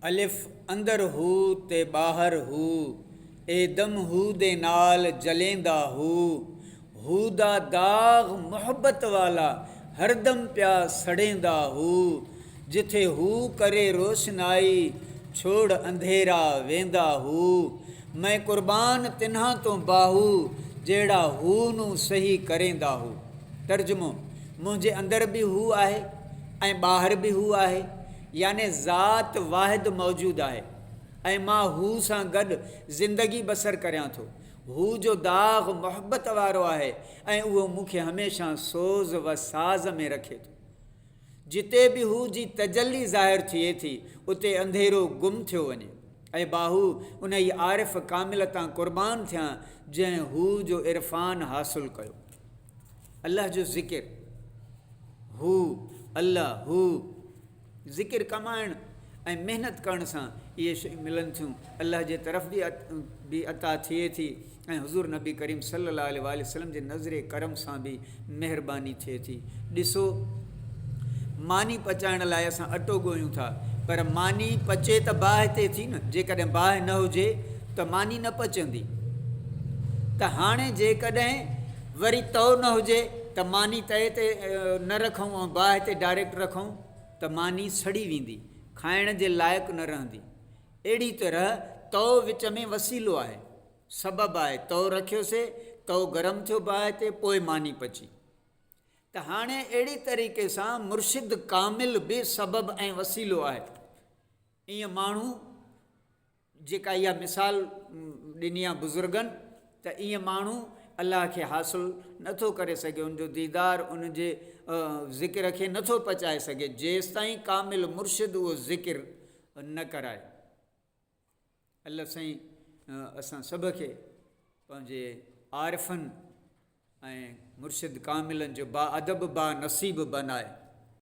अलिफ अंदर हू ते बाहर हू एदम हू दे नाल जलेंदा हू दा दाग मुहब्बत वाला हरदम प्या सड़ेंदा हू जिथे हू करे रोशनाई छोड़ अंधेरा वेंदा हू मैं कुर्बान तिन्हां तो बाहू जेड़ा हू नू सही करेंदा हू। तर्जुमो मुंहिंजे अंदर भी हू आहे ऐं ॿाहिरि बि हू आहे, याने ज़ात वाहिद मौजूदु आहे ऐं मां हू सां गॾु ज़िंदगी बसर करियां थो। हू जो दाग़ मुहबत वारो आहे ऐं उहो मूंखे हमेशह सोज़ व साज़ में रखे थो। जिते बि हू जी तजली ज़ाहिर थिए थी उते अंधेरो गुम थियो वञे ऐं बाहू उन ई आरिफ़ कामिल तां क़ुर्बान थियां जंहिं हू जो इरफ़ान हासिलु कयो। अल्लाह जो ज़िकिर, हू अल्लाह हू ज़िकिर कमाइण ऐं महिनत करण सां इहे शयूं मिलनि थियूं। अल्लाह जे तरफ़ बि अता थिए थी ऐं हुज़ूर नबी करीम सल्लल्लाहु अलैहि वसल्लम जे नज़रे करम सां बि महिरबानी थिए थी। ॾिसो, मानी पचाइण लाइ असां अटो ॻोयूं था, पर मानी पचे त बाहि ते थी न। जेकॾहिं बाहि न हुजे त मानी न पचंदी। त हाणे जेकॾहिं वरी तओ न हुजे त मानी तए ते न रखूं ऐं बाहि ते डायरेक्ट रखूं त मानी सड़ी वेंदी, खाइण जे लाइक़ु न रहंदी। अहिड़ी तरह तओ विच में वसीलो आहे, सबबु आहे। तओ रखियोसीं, तओ गरम थियो बाहि ते, पोइ मानी पची। त हाणे अहिड़ी तरीक़े सां मुर्शिद कामिल बि सबबु ऐं वसीलो आहे। ईअं माण्हू जेका इहा मिसाल ॾिनी आहे बुज़ुर्गनि, त ईअं माण्हू अलाह खे हासिलु नथो करे सघे, उनजो दीदार उनजे ज़िक्र खे नथो पचाए सघे जेसि ताईं कामिल मुर्शिद उहो ज़िक्र न कराए। अल्लाह साईं असां सभ खे पंहिंजे आरिफ़नि ऐं मुर्शिद कामिलनि जो बा अदब बा नसीब बनाए।